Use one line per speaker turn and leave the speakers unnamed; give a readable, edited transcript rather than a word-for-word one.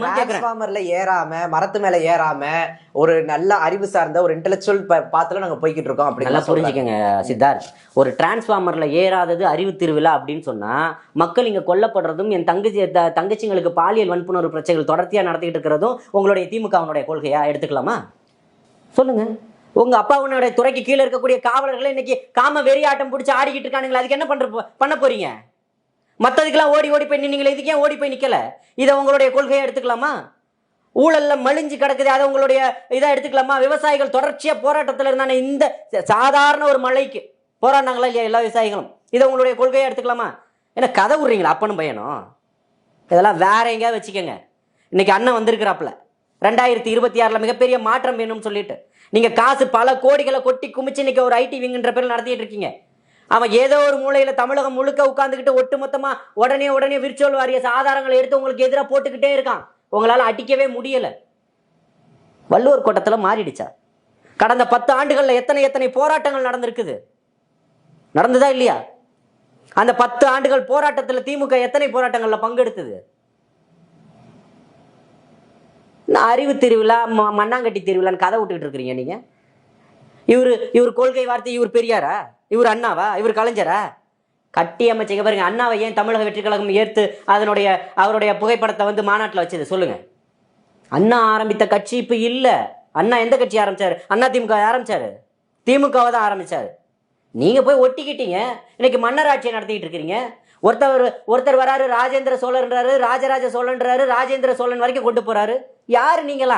டிரான்ஸ்ஃபார்மர்ல ஏறாம மரத்து மேல ஏறாம ஒரு நல்ல அறிவு சார்ந்த ஒரு இன்டெலெக்சுவல் பாத்துல நாங்க போய்கிட்டு இருக்கோம். அப்படி
நல்லா புரிஞ்சுக்கங்க சித்தார்த். ஒரு டிரான்ஸ்ஃபார்மர்ல ஏறாதது அறிவு திருவிழா அப்படின்னு சொன்னா மக்கள் இங்க கொல்லப்படுறதும் என் தங்கச்சிங்களுக்கு பாலியல் வன்புணர்வு பிரச்சனைகள் தொடர்ச்சியா நடத்திட்டு இருக்கிறதும் உங்களுடைய திமுகவுடைய கொள்கையா எடுத்துக்கலாமா? சொல்லுங்க. உங்க அப்பாவுடைய துறைக்கு கீழே இருக்கக்கூடிய காவலர்கள் இன்னைக்கு காம வெறியாட்டம் பிடிச்சி ஆடிக்கிட்டு இருக்கானுங்களா? அதுக்கு என்ன பண்ண போறீங்க? மற்றதுக்கெல்லாம் ஓடி ஓடி போய் நின்னீங்களே, இதுக்கு ஏன் ஓடி போய் நிக்கல? இதை உங்களுடைய கொள்கையை எடுத்துக்கலாமா? ஊழல்ல மலிஞ்சு கிடக்குது, அதை உங்களுடைய இதை எடுத்துக்கலாமா? விவசாயிகள் தொடர்ச்சியா போராட்டத்தில் இருந்தானே, இந்த சாதாரண ஒரு மழைக்கு போராடினாங்களா இல்லையா எல்லா விவசாயிகளும்? இதை உங்களுடைய கொள்கையை எடுத்துக்கலாமா? ஏன்னா கதை விடுறீங்களா அப்பனும் பையனும்? இதெல்லாம் வேற எங்கேயா வச்சுக்கோங்க. இன்னைக்கு அண்ணன் வந்திருக்கிறாப்புல 2026 மிகப்பெரிய மாற்றம் வேணும்னு சொல்லிட்டு நீங்க காசு பல கோடிகளை கொட்டி குமிச்சு இன்னைக்கு ஒரு ஐடி விங்குன்ற பேர் நடத்திட்டு இருக்கீங்க. அவன் ஏதோ ஒரு மூலையில தமிழகம் முழுக்க உட்கார்ந்துக்கிட்டு ஒட்டுமொத்தமா உடனே விர்ச்சுவல் வாரியஸ் ஆதாரங்களை எடுத்து உங்களுக்கு எதிராக போட்டுக்கிட்டே இருக்கான். உங்களால அடிக்கவே முடியல. வள்ளுவர் கோட்டத்துல மாறிடுச்சா? கடந்த 10 ஆண்டுகள்ல எத்தனை போராட்டங்கள் நடந்திருக்குது? நடந்ததா இல்லையா? அந்த 10 ஆண்டுகள் போராட்டத்தில் திமுக எத்தனை போராட்டங்கள்ல பங்கெடுத்தது? அறிவு திருவிழா, மண்ணாங்கட்டி திருவிழான்னு கதை விட்டுக்கிட்டு இருக்கிறீங்க நீங்க. இவர் கொள்கை வார்த்தை, இவர் பெரியாரா? இவர் அண்ணாவா? இவர் கலைஞரா? கட்டி அமைச்சிங்க பாருங்க. அண்ணாவை ஏன் தமிழக வெற்றி கழகம் ஏற்று அவருடைய புகைப்படத்தை வந்து மாநாட்டில் வச்சது சொல்லுங்க. அண்ணா ஆரம்பித்த கட்சி இப்ப இல்ல. அண்ணா எந்த கட்சி ஆரம்பிச்சாரு? அண்ணா திமுக ஆரம்பிச்சாரு. திமுகவை தான் ஆரம்பிச்சாரு. நீங்க போய் ஒட்டிக்கிட்டீங்க. இன்னைக்கு மன்னர் ஆட்சியை நடத்திட்டு இருக்கிறீங்க. ஒருத்தர் வராரு, ராஜேந்திர சோழன்றாரு, ராஜராஜ சோழன்றாரு, ராஜேந்திர சோழன் வரைக்கும் கொண்டு போறாரு. யாரு நீங்களா?